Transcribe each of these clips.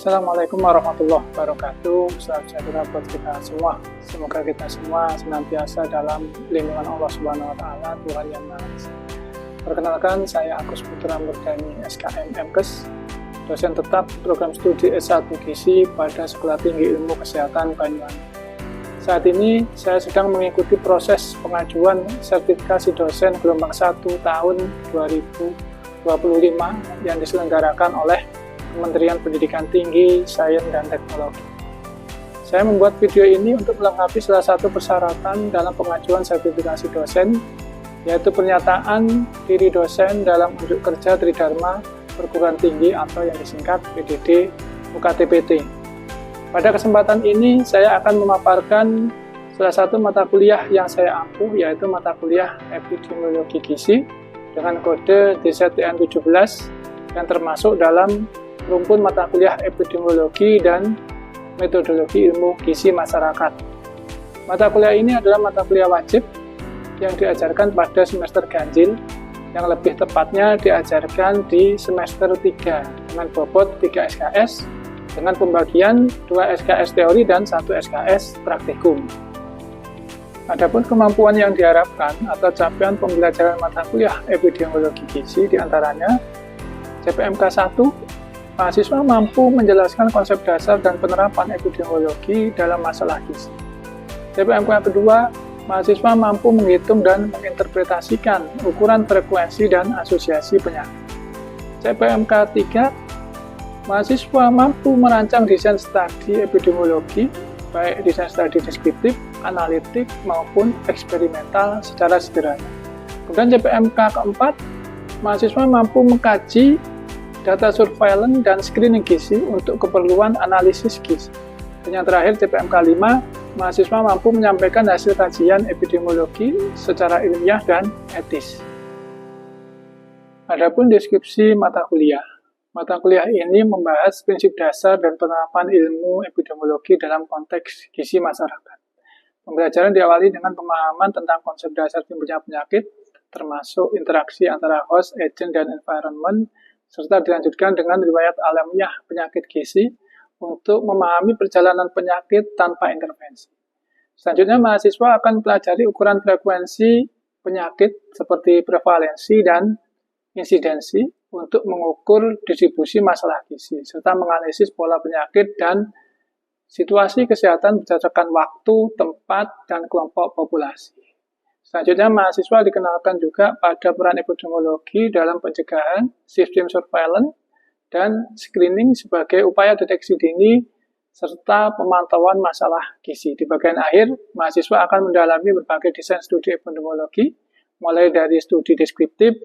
Assalamualaikum warahmatullahi wabarakatuh. Salam sejahtera buat kita semua. Semoga kita semua senantiasa dalam lindungan Allah Subhanahu wa taala, Tuhan Yang Maha Esa. Perkenalkan, saya Agus Putra Murdani, SKM MKes, dosen tetap program studi S1 Gizi pada Sekolah Tinggi Ilmu Kesehatan Banyuwangi. Saat ini saya sedang mengikuti proses pengajuan sertifikasi dosen gelombang 1 tahun 2025 yang diselenggarakan oleh Kementerian Pendidikan Tinggi, Sains, dan Teknologi. Saya membuat video ini untuk melengkapi salah satu persyaratan dalam pengajuan sertifikasi dosen, yaitu pernyataan diri dosen dalam unjuk kerja Tridharma Perguruan Tinggi atau yang disingkat PDD UKT-PT. Pada kesempatan ini, saya akan memaparkan salah satu mata kuliah yang saya ampuh, yaitu mata kuliah Epidemiologi Gizi dengan kode DZTN17 yang termasuk dalam rumpun mata kuliah epidemiologi dan metodologi ilmu gizi masyarakat. Mata kuliah ini adalah mata kuliah wajib yang diajarkan pada semester ganjil, yang lebih tepatnya diajarkan di semester 3 dengan bobot 3 SKS dengan pembagian 2 SKS teori dan 1 SKS praktikum. Adapun kemampuan yang diharapkan atau capaian pembelajaran mata kuliah epidemiologi gizi diantaranya CPMK 1, mahasiswa mampu menjelaskan konsep dasar dan penerapan epidemiologi dalam masalah gizi. CPMK kedua, mahasiswa mampu menghitung dan menginterpretasikan ukuran frekuensi dan asosiasi penyakit. CPMK 3, mahasiswa mampu merancang desain studi epidemiologi, baik desain studi deskriptif, analitik, maupun eksperimental secara sederhana. Kemudian CPMK keempat, mahasiswa mampu mengkaji data surveillance dan screening gizi untuk keperluan analisis gizi. Dan yang terakhir CPMK 5, mahasiswa mampu menyampaikan hasil kajian epidemiologi secara ilmiah dan etis. Adapun deskripsi mata kuliah. Mata kuliah ini membahas prinsip dasar dan penerapan ilmu epidemiologi dalam konteks gizi masyarakat. Pembelajaran diawali dengan pemahaman tentang konsep dasar timbulnya penyakit, termasuk interaksi antara host, agent, dan environment, serta dilanjutkan dengan riwayat alamiah penyakit gizi untuk memahami perjalanan penyakit tanpa intervensi. Selanjutnya, mahasiswa akan pelajari ukuran frekuensi penyakit seperti prevalensi dan insidensi untuk mengukur distribusi masalah gizi, serta menganalisis pola penyakit dan situasi kesehatan berdasarkan waktu, tempat, dan kelompok populasi. Selanjutnya, mahasiswa dikenalkan juga pada peran epidemiologi dalam pencegahan, sistem surveillance, dan screening sebagai upaya deteksi dini serta pemantauan masalah gizi. Di bagian akhir, mahasiswa akan mendalami berbagai desain studi epidemiologi, mulai dari studi deskriptif,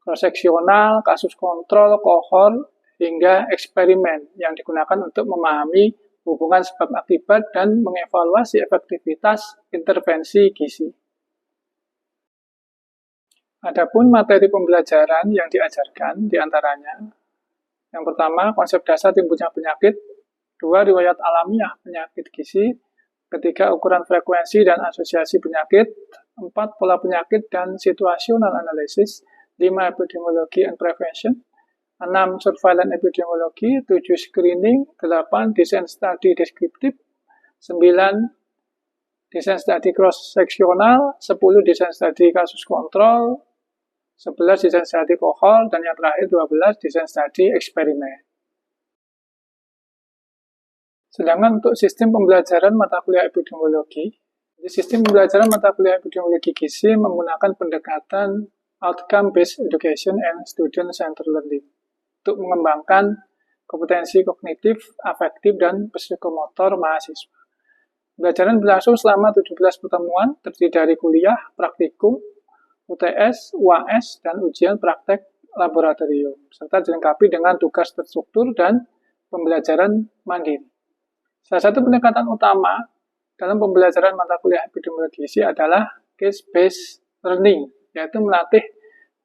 cross-seksional, kasus kontrol, kohort, hingga eksperimen yang digunakan untuk memahami hubungan sebab akibat dan mengevaluasi efektivitas intervensi gizi. Adapun materi pembelajaran yang diajarkan diantaranya, yang pertama, konsep dasar timbulnya penyakit, 2, riwayat alamiah penyakit gizi, 3, ukuran frekuensi dan asosiasi penyakit, 4, pola penyakit dan situational analysis, 5, epidemiology and prevention, 6, surveillance epidemiologi, 7, screening, 8, desain studi deskriptif, 9, desain studi cross-seksional, 10, desain studi kasus kontrol, 11, desain studi kohort, dan yang terakhir 12, desain studi eksperimen. Sedangkan untuk sistem pembelajaran mata kuliah epidemiologi, sistem pembelajaran mata kuliah epidemiologi gizi menggunakan pendekatan outcome-based education and student-centered learning untuk mengembangkan kompetensi kognitif, afektif, dan psikomotor mahasiswa. Pembelajaran berlangsung selama 17 pertemuan, terdiri dari kuliah, praktikum, UTS, UAS, dan ujian praktek laboratorium, serta dilengkapi dengan tugas terstruktur dan pembelajaran mandiri. Salah satu pendekatan utama dalam pembelajaran mata kuliah epidemiologi gizi adalah case-based learning, yaitu melatih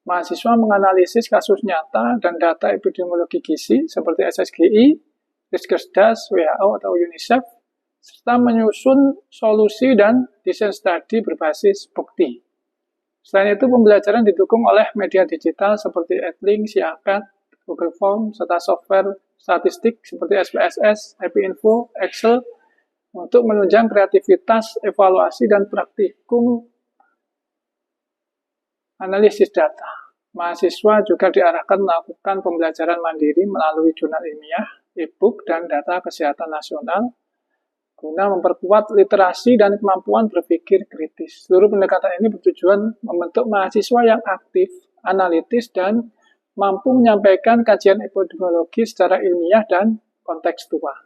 mahasiswa menganalisis kasus nyata dan data epidemiologi gizi seperti SSGI, Riskersdas, WHO, atau UNICEF, serta menyusun solusi dan desain studi berbasis bukti. Selain itu, pembelajaran didukung oleh media digital seperti Edlink, Siakat, Google Form, serta software statistik seperti SPSS, IPinfo, Excel untuk menunjang kreativitas, evaluasi, dan praktikum analisis data. Mahasiswa juga diarahkan melakukan pembelajaran mandiri melalui jurnal ilmiah, e-book, dan data kesehatan nasional guna memperkuat literasi dan kemampuan berpikir kritis. Seluruh pendekatan ini bertujuan membentuk mahasiswa yang aktif, analitis, dan mampu menyampaikan kajian epidemiologi secara ilmiah dan kontekstual.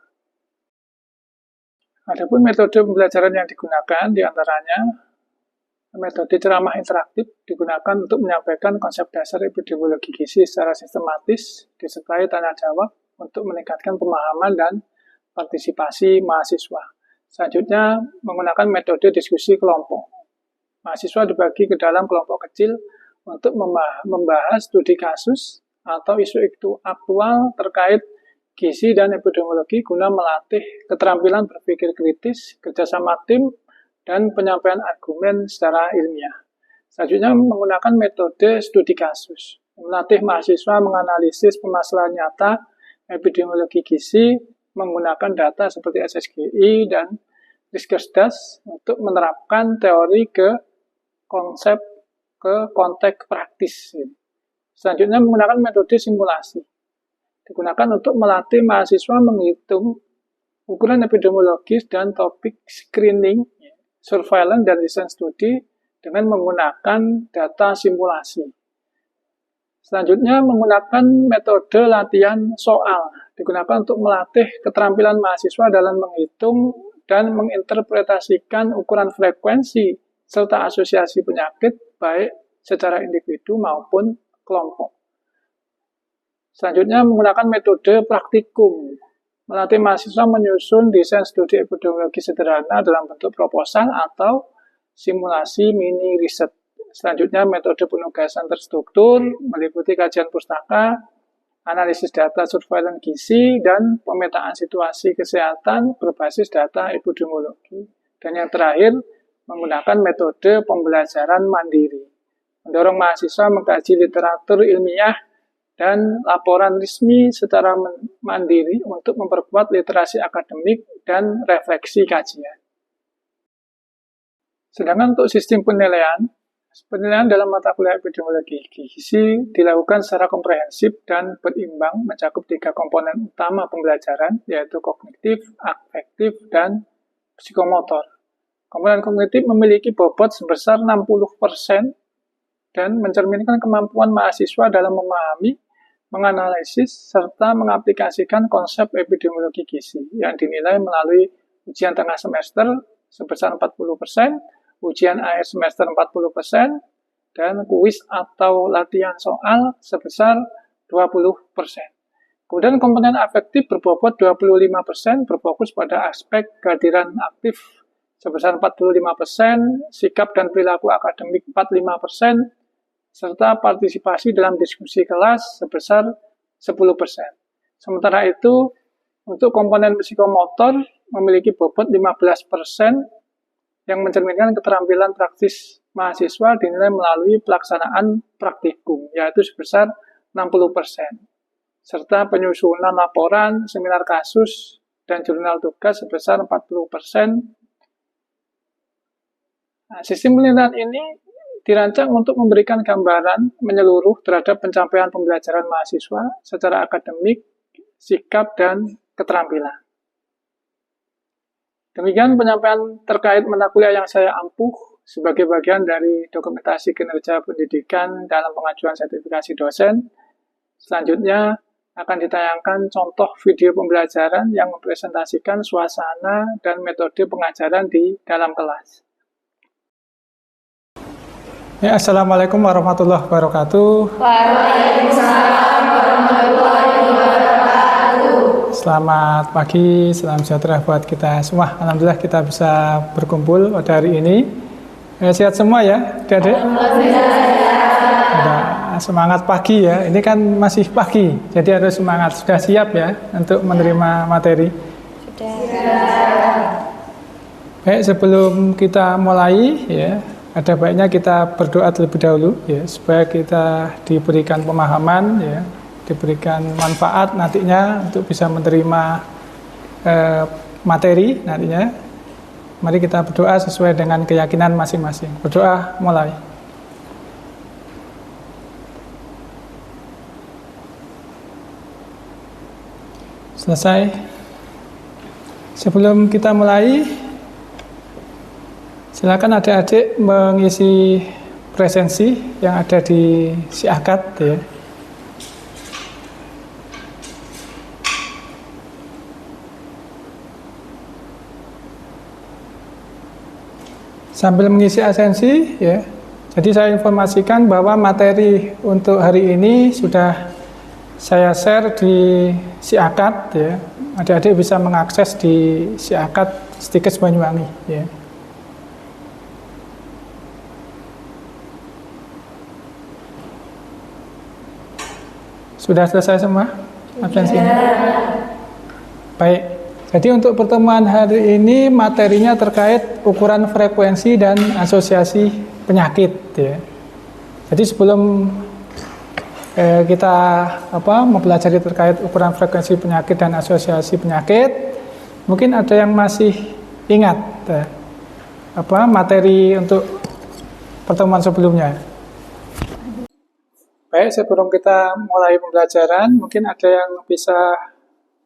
Adapun metode pembelajaran yang digunakan diantaranya metode ceramah interaktif digunakan untuk menyampaikan konsep dasar epidemiologi gizi secara sistematis disertai tanya jawab untuk meningkatkan pemahaman dan partisipasi mahasiswa. Selanjutnya menggunakan metode diskusi kelompok. Mahasiswa dibagi ke dalam kelompok kecil untuk membahas studi kasus atau isu aktual terkait gizi dan epidemiologi guna melatih keterampilan berpikir kritis, kerjasama tim, dan penyampaian argumen secara ilmiah. Selanjutnya menggunakan metode studi kasus, melatih mahasiswa menganalisis permasalahan nyata epidemiologi gizi menggunakan data seperti SSGI dan Diskersdas untuk menerapkan teori ke konsep ke konteks praktis. Selanjutnya menggunakan metode simulasi. Digunakan untuk melatih mahasiswa menghitung ukuran epidemiologis dan topik screening, surveillance, dan desain studi dengan menggunakan data simulasi. Selanjutnya menggunakan metode latihan soal. Digunakan untuk melatih keterampilan mahasiswa dalam menghitung dan menginterpretasikan ukuran frekuensi serta asosiasi penyakit baik secara individu maupun kelompok. Selanjutnya menggunakan metode praktikum. Melatih mahasiswa menyusun desain studi epidemiologi sederhana dalam bentuk proposal atau simulasi mini riset. Selanjutnya metode penugasan terstruktur meliputi kajian pustaka, analisis data surveillance gizi, dan pemetaan situasi kesehatan berbasis data epidemiologi. Dan yang terakhir, menggunakan metode pembelajaran mandiri. Mendorong mahasiswa mengkaji literatur ilmiah dan laporan resmi secara mandiri untuk memperkuat literasi akademik dan refleksi kajian. Sedangkan untuk sistem penilaian dalam mata kuliah epidemiologi gizi dilakukan secara komprehensif dan berimbang mencakup 3 komponen utama pembelajaran, yaitu kognitif, afektif, dan psikomotor. Komponen kognitif memiliki bobot sebesar 60% dan mencerminkan kemampuan mahasiswa dalam memahami, menganalisis, serta mengaplikasikan konsep epidemiologi gizi yang dinilai melalui ujian tengah semester sebesar 40%, ujian akhir semester 40%, dan kuis atau latihan soal sebesar 20%. Kemudian komponen afektif berbobot 25% berfokus pada aspek kehadiran aktif sebesar 45%, sikap dan perilaku akademik 45%, serta partisipasi dalam diskusi kelas sebesar 10%. Sementara itu, untuk komponen psikomotor memiliki bobot 15% yang mencerminkan keterampilan praktis mahasiswa dinilai melalui pelaksanaan praktikum, yaitu sebesar 60%, serta penyusunan laporan, seminar kasus, dan jurnal tugas sebesar 40%. Nah, sistem penilaian ini dirancang untuk memberikan gambaran menyeluruh terhadap pencapaian pembelajaran mahasiswa secara akademik, sikap, dan keterampilan. Demikian penyampaian terkait mata kuliah yang saya ampuh sebagai bagian dari dokumentasi kinerja pendidikan dalam pengajuan sertifikasi dosen. Selanjutnya akan ditayangkan contoh video pembelajaran yang mempresentasikan suasana dan metode pengajaran di dalam kelas. Ya, Assalamualaikum warahmatullahi wabarakatuh. Waalaikumsalam warahmatullahi wabarakatuh. Selamat pagi, salam sejahtera buat kita semua. Alhamdulillah kita bisa berkumpul pada hari ini. Sehat semua ya, adik-adik? Alhamdulillah. Semangat pagi ya, ini kan masih pagi, jadi harus semangat. Sudah siap ya untuk menerima materi? Sudah. Baik, sebelum kita mulai ya, ada baiknya kita berdoa terlebih dahulu ya, supaya kita diberikan pemahaman ya, diberikan manfaat nantinya untuk bisa menerima materi nantinya. Mari kita berdoa sesuai dengan keyakinan masing-masing. Berdoa mulai. Selesai. Sebelum kita mulai, silakan adik-adik mengisi presensi yang ada di si akad ya. Sambil mengisi asensi ya. Jadi saya informasikan bahwa materi untuk hari ini sudah saya share di si akad ya. Adik-adik bisa mengakses di si akad Stikes Banyuwangi ya. Sudah selesai semua absensinya? Baik. Jadi untuk pertemuan hari ini materinya terkait ukuran frekuensi dan asosiasi penyakit ya. Jadi sebelum kita mempelajari terkait ukuran frekuensi penyakit dan asosiasi penyakit, mungkin ada yang masih ingat materi untuk pertemuan sebelumnya. Baik, sebelum kita mulai pembelajaran, mungkin ada yang bisa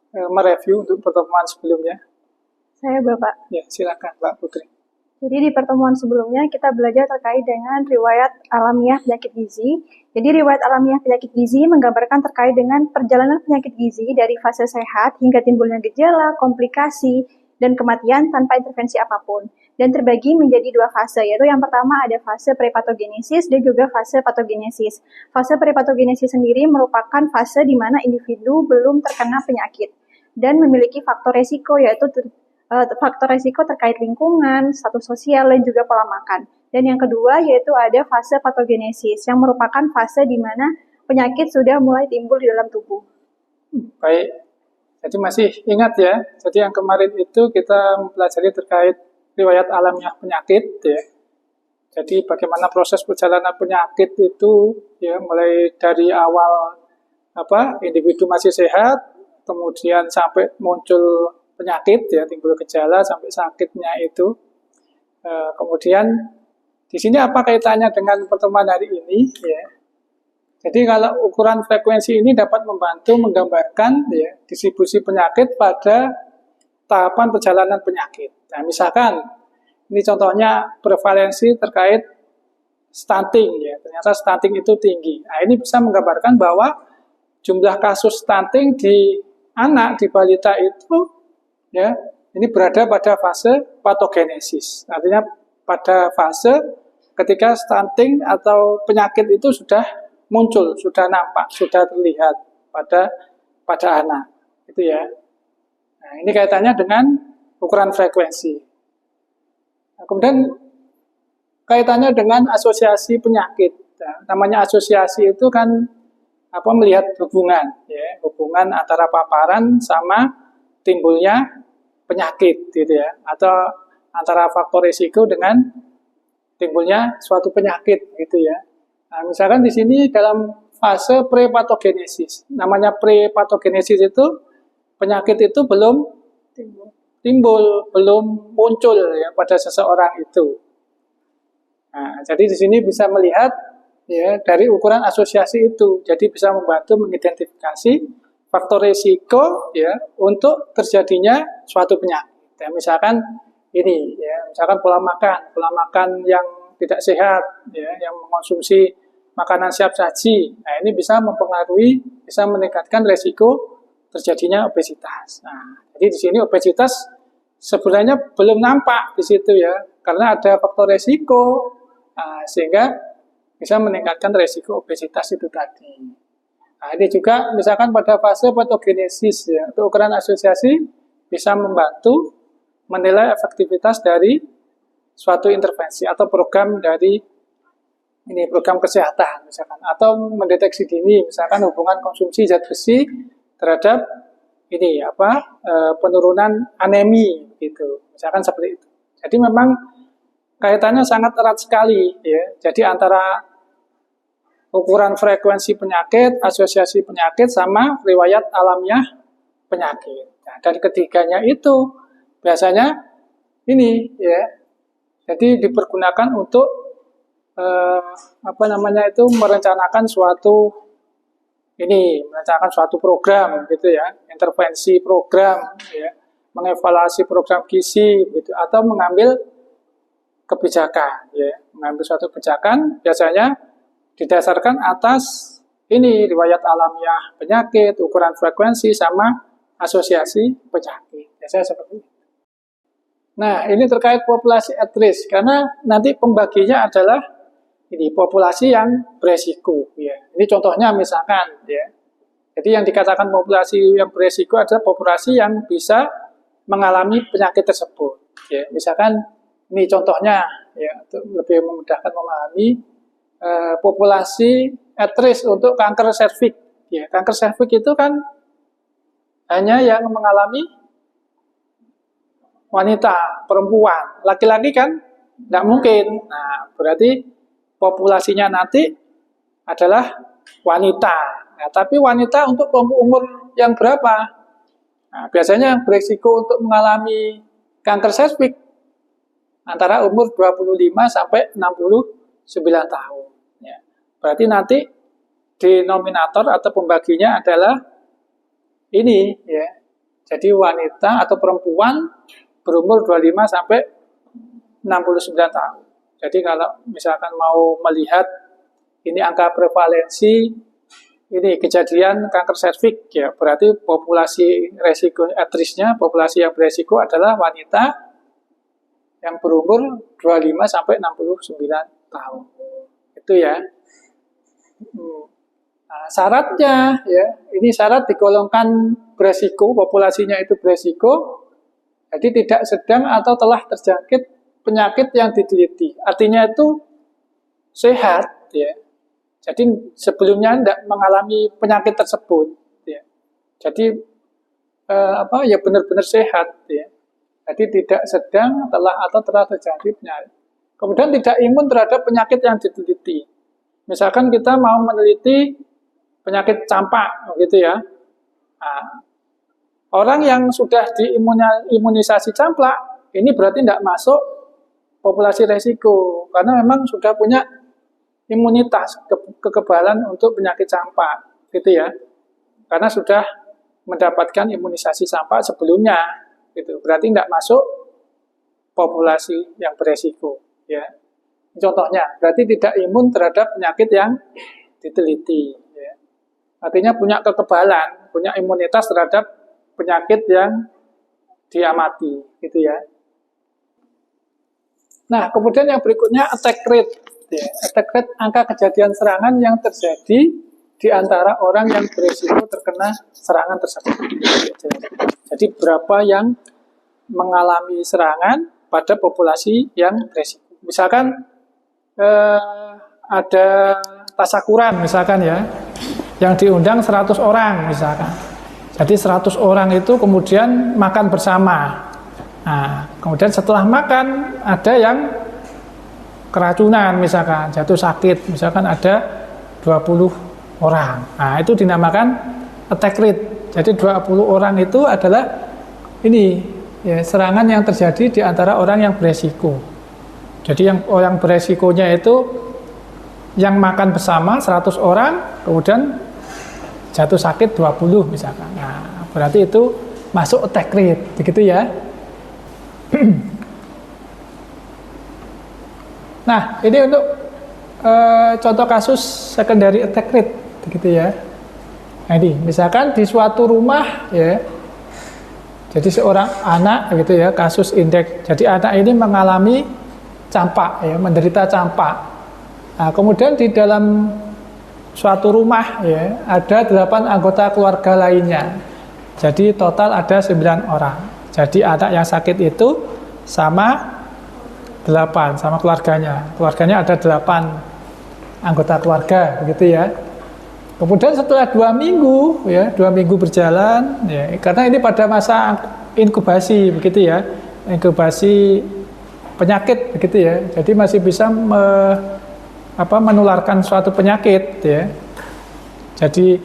mereview untuk pertemuan sebelumnya. Saya Bapak. Ya, silakan Mbak Putri. Jadi di pertemuan sebelumnya kita belajar terkait dengan riwayat alamiah penyakit gizi. Jadi riwayat alamiah penyakit gizi menggambarkan terkait dengan perjalanan penyakit gizi dari fase sehat hingga timbulnya gejala, komplikasi, dan kematian tanpa intervensi apapun. Dan terbagi menjadi dua fase, yaitu yang pertama ada fase prepatogenesis dan juga fase patogenesis. Fase prepatogenesis sendiri merupakan fase di mana individu belum terkena penyakit dan memiliki faktor resiko, yaitu faktor resiko terkait lingkungan, status sosial, dan juga pola makan. Dan yang kedua yaitu ada fase patogenesis yang merupakan fase di mana penyakit sudah mulai timbul di dalam tubuh. Baik, jadi masih ingat ya, jadi yang kemarin itu kita mempelajari terkait riwayat alamiah penyakit ya. Jadi bagaimana proses perjalanan penyakit itu ya, mulai dari awal individu masih sehat, kemudian sampai muncul penyakit ya, timbul gejala sampai sakitnya itu. Kemudian di sini apa kaitannya dengan pertemuan hari ini ya? Jadi kalau ukuran frekuensi ini dapat membantu menggambarkan ya, distribusi penyakit pada tahapan perjalanan penyakit. Nah, misalkan ini contohnya prevalensi terkait stunting ya. Ternyata stunting itu tinggi. Nah, ini bisa menggambarkan bahwa jumlah kasus stunting di anak, di balita itu ya, ini berada pada fase patogenesis. Artinya pada fase ketika stunting atau penyakit itu sudah muncul, sudah nampak, sudah terlihat pada anak. Itu ya. Nah, ini kaitannya dengan ukuran frekuensi. Nah, kemudian kaitannya dengan asosiasi penyakit. Nah, namanya asosiasi itu kan melihat hubungan ya, hubungan antara paparan sama timbulnya penyakit gitu ya, atau antara faktor risiko dengan timbulnya suatu penyakit gitu ya. Nah, misalkan di sini dalam fase prepatogenesis. Namanya prepatogenesis itu penyakit itu belum timbul, belum muncul ya pada seseorang itu. Nah, jadi di sini bisa melihat ya dari ukuran asosiasi itu. Jadi bisa membantu mengidentifikasi faktor risiko ya untuk terjadinya suatu penyakit. Ya, misalkan ini ya, misalkan pola makan yang tidak sehat ya, yang mengkonsumsi makanan siap saji. Nah, ini bisa mempengaruhi, bisa meningkatkan risiko terjadinya obesitas. Nah, jadi di sini obesitas sebenarnya belum nampak di situ ya, karena ada faktor risiko, sehingga bisa meningkatkan risiko obesitas itu tadi. Nah, ini juga misalkan pada fase patogenesis ya, untuk ukuran asosiasi bisa membantu menilai efektivitas dari suatu intervensi atau program dari ini program kesehatan misalkan, atau mendeteksi dini misalkan hubungan konsumsi zat besi terhadap ini penurunan anemi gitu, misalkan seperti itu. Jadi memang kaitannya sangat erat sekali ya. Jadi antara ukuran frekuensi penyakit, asosiasi penyakit, sama riwayat alamiah penyakit. Nah, dan ketiganya itu biasanya ini ya, jadi dipergunakan untuk merencanakan suatu program gitu ya, intervensi program ya, mengevaluasi program gizi gitu, atau mengambil kebijakan ya, mengambil suatu kebijakan biasanya didasarkan atas ini riwayat alamiah penyakit, ukuran frekuensi, sama asosiasi penyakit. Biasanya seperti itu. Nah, ini terkait populasi at risk, karena nanti pembaginya adalah ini populasi yang beresiko ya. Ini contohnya misalkan ya. Jadi yang dikatakan populasi yang beresiko adalah populasi yang bisa mengalami penyakit tersebut ya. Misalkan ini contohnya ya, untuk lebih memudahkan memahami, populasi at risk untuk kanker serviks ya. Kanker serviks itu kan hanya yang mengalami wanita, perempuan, laki-laki kan tidak mungkin. Nah, berarti populasinya nanti adalah wanita. Nah, tapi wanita untuk kelompok umur yang berapa? Nah, biasanya yang berisiko untuk mengalami kanker serviks antara umur 25 sampai 69 tahun. Ya. Berarti nanti denominator atau pembaginya adalah ini ya. Jadi wanita atau perempuan berumur 25 sampai 69 tahun. Jadi kalau misalkan mau melihat ini angka prevalensi ini kejadian kanker serviks ya, berarti populasi resiko at risk-nya, populasi yang beresiko adalah wanita yang berumur 25 sampai 69 tahun. Itu ya. Nah, syaratnya ya, ini syarat digolongkan beresiko, populasinya itu beresiko, jadi tidak sedang atau telah terjangkit penyakit yang diteliti. Artinya itu sehat ya. Jadi sebelumnya tidak mengalami penyakit tersebut ya. Jadi benar-benar sehat ya. Jadi tidak sedang, telah atau telah terjangkit penyakit. Kemudian tidak imun terhadap penyakit yang diteliti. Misalkan kita mau meneliti penyakit campak gitu ya. Nah, orang yang sudah diimunisasi campak ini berarti tidak masuk populasi resiko karena memang sudah punya imunitas kekebalan untuk penyakit campak gitu ya. Karena sudah mendapatkan imunisasi campak sebelumnya gitu. Berarti tidak masuk populasi yang beresiko ya. Contohnya berarti tidak imun terhadap penyakit yang diteliti ya. Artinya punya kekebalan, punya imunitas terhadap penyakit yang diamati gitu ya. Nah, kemudian yang berikutnya attack rate. Ya, attack rate angka kejadian serangan yang terjadi di antara orang yang berisiko terkena serangan tersebut. Jadi berapa yang mengalami serangan pada populasi yang berisiko. Misalkan ada tasakuran misalkan ya, yang diundang 100 orang misalkan. Jadi 100 orang itu kemudian makan bersama. Nah, kemudian setelah makan ada yang keracunan misalkan, jatuh sakit, misalkan ada 20 orang. Nah, itu dinamakan attack rate. Jadi 20 orang itu adalah ini ya, serangan yang terjadi di antara orang yang beresiko. Jadi yang orang beresikonya itu yang makan bersama 100 orang, kemudian jatuh sakit 20 misalkan. Nah, berarti itu masuk attack rate, begitu ya. Nah, ini untuk contoh kasus secondary attack rate, begitu ya. Nah, ini misalkan di suatu rumah ya, jadi seorang anak gitu ya, kasus indeks. Jadi anak ini mengalami campak ya, menderita campak. Nah, kemudian di dalam suatu rumah ya, ada 8 anggota keluarga lainnya. Jadi total ada 9 orang. Jadi anak yang sakit itu sama 8, sama keluarganya. Keluarganya ada 8 anggota keluarga, begitu ya. Kemudian setelah 2 minggu, ya, 2 minggu berjalan, ya, karena ini pada masa inkubasi, begitu ya, inkubasi penyakit, begitu ya. Jadi masih bisa menularkan suatu penyakit ya. Jadi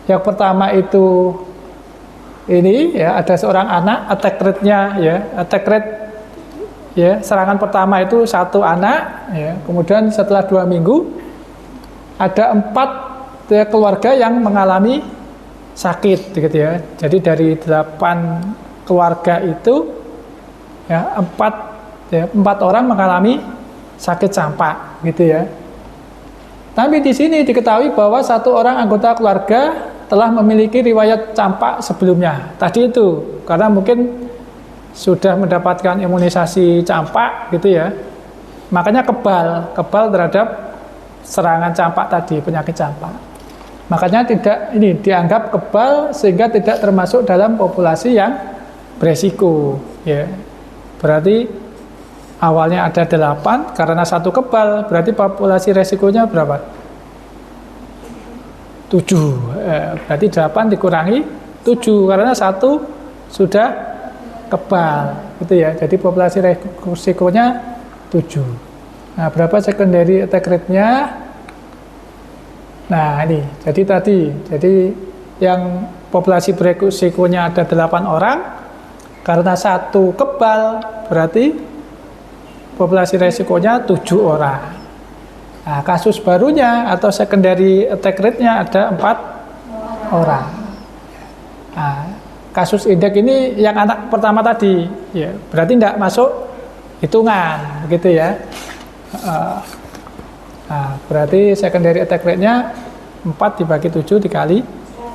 yang pertama itu ini ya, ada seorang anak, attack rate-nya ya, attack rate ya, serangan pertama itu 1 anak ya, kemudian setelah 2 minggu ada 4 ya, keluarga yang mengalami sakit gitu ya. Jadi dari 8 keluarga itu ya 4 orang mengalami sakit campak gitu ya. Tapi di sini diketahui bahwa 1 orang anggota keluarga telah memiliki riwayat campak sebelumnya. Tadi itu karena mungkin sudah mendapatkan imunisasi campak gitu ya. Makanya kebal terhadap serangan campak tadi, penyakit campak. Makanya tidak ini dianggap kebal sehingga tidak termasuk dalam populasi yang beresiko ya. Berarti awalnya ada 8, karena 1 kebal, berarti populasi resikonya berapa? 7. Berarti 8 dikurangi 7, karena 1 sudah kebal, gitu ya. Jadi populasi resikonya 7. Nah, berapa secondary attack rate-nya? Nah, ini. Jadi yang populasi beresikonya ada 8 orang, karena 1 kebal, berarti populasi resikonya 7 orang. Nah, kasus barunya atau secondary attack rate-nya ada 4 orang. Nah, kasus indeks ini yang anak pertama tadi, ya, berarti tidak masuk hitungan, gitu ya. Nah, berarti secondary attack rate-nya 4 dibagi 7 dikali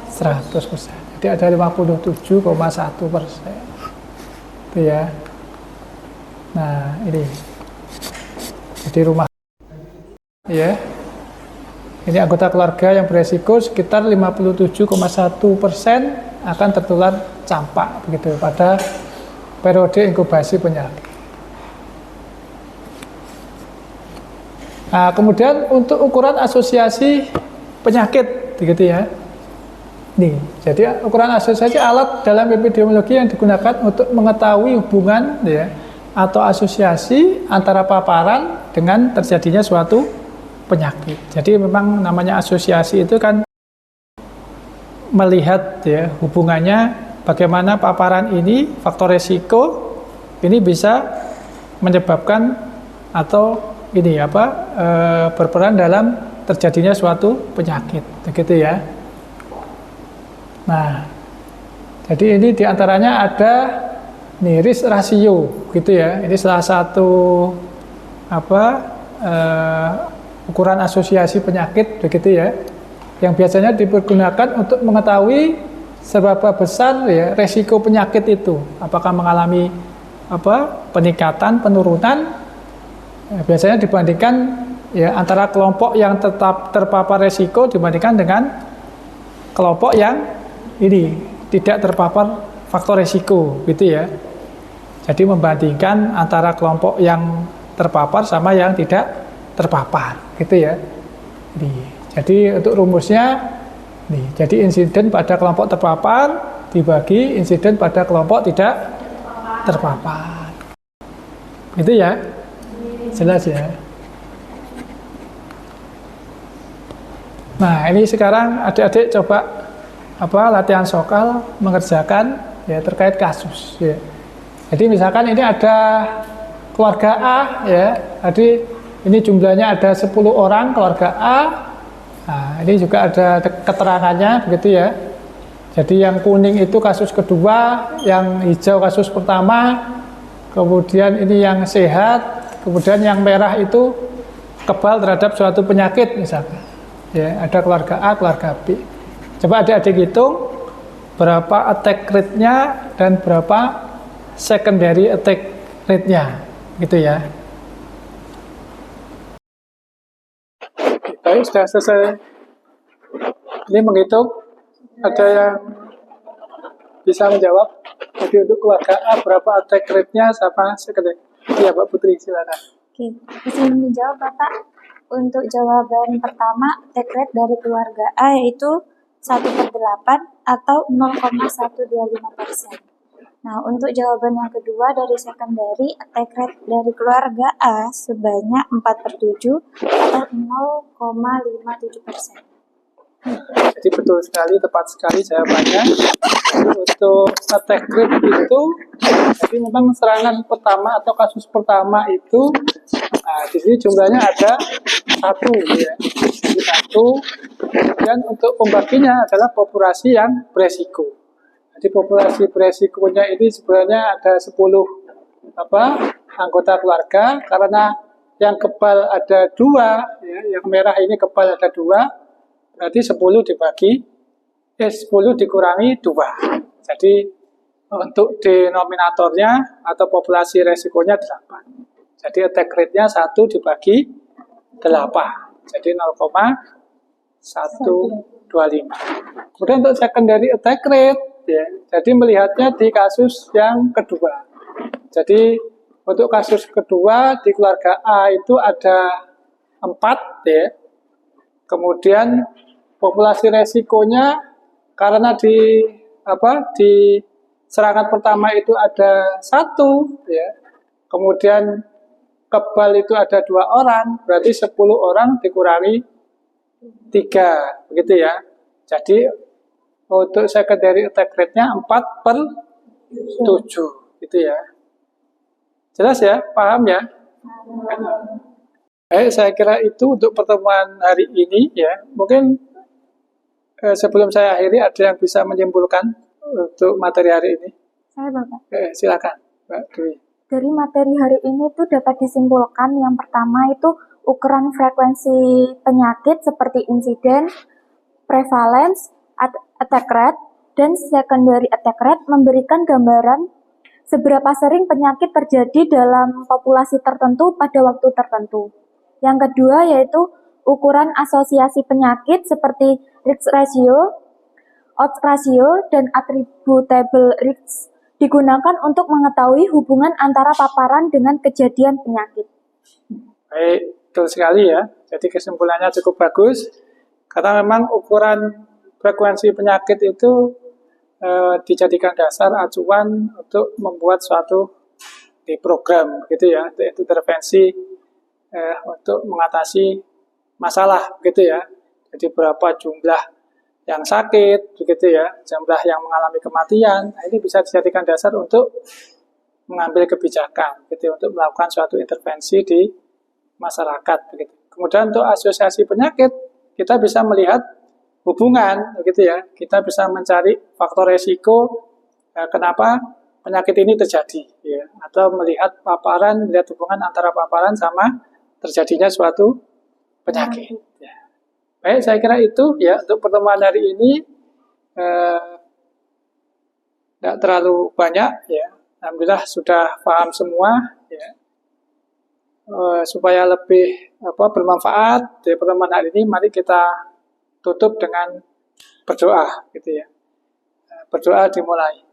100%. Jadi ada 57,1%. Itu ya. Nah, ini. Jadi rumah ya. Ini anggota keluarga yang beresiko sekitar 57,1% akan tertular campak begitu pada periode inkubasi penyakit. Nah, kemudian untuk ukuran asosiasi penyakit begitu ya. Nih, jadi ukuran asosiasi alat dalam epidemiologi yang digunakan untuk mengetahui hubungan ya atau asosiasi antara paparan dengan terjadinya suatu penyakit. Jadi memang namanya asosiasi itu kan melihat ya hubungannya bagaimana paparan ini, faktor resiko ini bisa menyebabkan atau ini berperan dalam terjadinya suatu penyakit, begitu ya. Nah, jadi ini diantaranya ada nih risk ratio gitu ya. Ini salah satu ukuran asosiasi penyakit begitu ya. Yang biasanya dipergunakan untuk mengetahui seberapa besar ya resiko penyakit itu. Apakah mengalami peningkatan, penurunan. Ya, biasanya dibandingkan ya antara kelompok yang tetap terpapar resiko dibandingkan dengan kelompok yang ini tidak terpapar faktor resiko gitu ya. Jadi membandingkan antara kelompok yang terpapar sama yang tidak terpapar, gitu ya. Jadi untuk rumusnya, jadi insiden pada kelompok terpapar dibagi insiden pada kelompok tidak terpapar. Itu ya, jelas ya. Nah, ini sekarang adik-adik coba latihan sokal mengerjakan ya terkait kasus ya. Jadi misalkan ini ada keluarga A ya, jadi ini jumlahnya ada 10 orang keluarga A. Nah, ini juga ada keterangannya begitu ya. Jadi yang kuning itu kasus kedua, yang hijau kasus pertama, kemudian ini yang sehat, kemudian yang merah itu kebal terhadap suatu penyakit misalkan. Ya, ada keluarga A, keluarga B. Coba adik-adik hitung berapa attack rate-nya dan berapa secondary attack rate-nya, gitu ya. Baik, sudah selesai. Ini menghitung, ada yang bisa menjawab. Jadi untuk keluarga A berapa attack rate-nya sama secondary? Iya, Mbak Putri, silakan. Oke, bisa menjawab Bapak. Untuk jawaban pertama, attack rate dari keluarga A yaitu 1/8 atau 0,125%. Nah, untuk jawaban yang kedua dari secondary, attack rate dari keluarga A sebanyak 4/7 atau 0,57%. Jadi betul sekali, tepat sekali jawabannya. Untuk attack rate itu, jadi memang serangan pertama atau kasus pertama itu, nah di sini jumlahnya ada 1 ya. Jadi 1, kemudian untuk pembaginya adalah populasi yang beresiko. Jadi populasi beresikonya ini sebenarnya ada 10 anggota keluarga, karena yang kebal ada 2, ya, yang merah ini kebal ada 2, berarti 10 dikurangi 2. Jadi untuk denominatornya atau populasi resikonya 8. Jadi attack rate-nya 1 dibagi 8. Jadi 0,125. Kemudian untuk secondary attack rate, ya, jadi melihatnya di kasus yang kedua. Jadi untuk kasus kedua di keluarga A itu ada 4, ya. Kemudian populasi resikonya karena di serangan pertama itu ada 1, ya. Kemudian kebal itu ada 2 orang, berarti 10 orang dikurangi 3, begitu ya. Jadi untuk secondary attack rate-nya 4/7, gitu ya. Jelas ya, paham ya? Baik, saya kira itu untuk pertemuan hari ini ya. Mungkin sebelum saya akhiri, ada yang bisa menyimpulkan untuk materi hari ini? Saya, Bapak. Silakan, Mbak Dwi. Dari materi hari ini tuh dapat disimpulkan yang pertama itu ukuran frekuensi penyakit seperti insiden, prevalence, attack rate, dan secondary attack rate memberikan gambaran seberapa sering penyakit terjadi dalam populasi tertentu pada waktu tertentu. Yang kedua yaitu ukuran asosiasi penyakit seperti risk ratio, odds ratio, dan attributable risk digunakan untuk mengetahui hubungan antara paparan dengan kejadian penyakit. Baik, betul sekali ya. Jadi kesimpulannya cukup bagus. Karena memang ukuran frekuensi penyakit itu dijadikan dasar acuan untuk membuat suatu program, gitu ya, yaitu intervensi untuk mengatasi masalah, gitu ya. Jadi berapa jumlah yang sakit, begitu ya, jumlah yang mengalami kematian. Nah, ini bisa dijadikan dasar untuk mengambil kebijakan, gitu, untuk melakukan suatu intervensi di masyarakat, begitu. Kemudian untuk asosiasi penyakit, kita bisa melihat hubungan, begitu ya. Kita bisa mencari faktor resiko kenapa penyakit ini terjadi, ya, atau melihat hubungan antara paparan sama terjadinya suatu penyakit. Ya. Baik, saya kira itu ya untuk pertemuan hari ini. Tidak terlalu banyak, ya. Alhamdulillah sudah paham semua, ya. Supaya lebih bermanfaat di pertemuan hari ini, mari kita tutup dengan berdoa, gitu ya. Berdoa dimulai.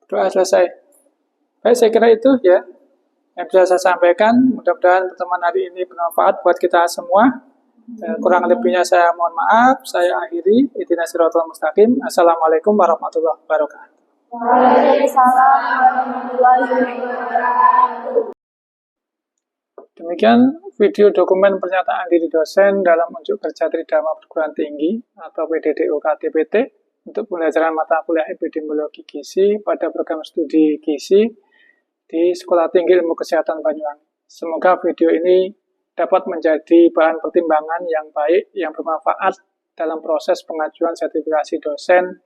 Doa selesai. Baik, saya kira itu ya yang bisa saya sampaikan. Mudah-mudahan pertemuan hari ini bermanfaat buat kita semua. Kurang lebihnya saya mohon maaf. Saya akhiri. Ihdinas siratal mustaqim. Assalamualaikum warahmatullahi wabarakatuh. Waalaikumsalam warahmatullahi wabarakatuh. Demikian video dokumen pernyataan diri dosen dalam unjuk kerja Tridharma Perguruan Tinggi atau PDDO KTPT untuk pembelajaran mata kuliah epidemiologi gizi pada program studi gizi di Sekolah Tinggi Ilmu Kesehatan Banyuwangi. Semoga video ini dapat menjadi bahan pertimbangan yang baik, yang bermanfaat dalam proses pengajuan sertifikasi dosen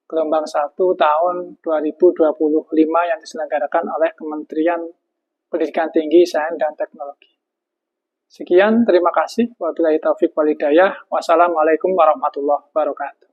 gelombang 1 tahun 2025 yang diselenggarakan oleh Kementerian Pendidikan Tinggi, Sains, dan Teknologi. Sekian, terima kasih. Wabillahi taufiq wal hidayah. Wassalamualaikum warahmatullahi wabarakatuh.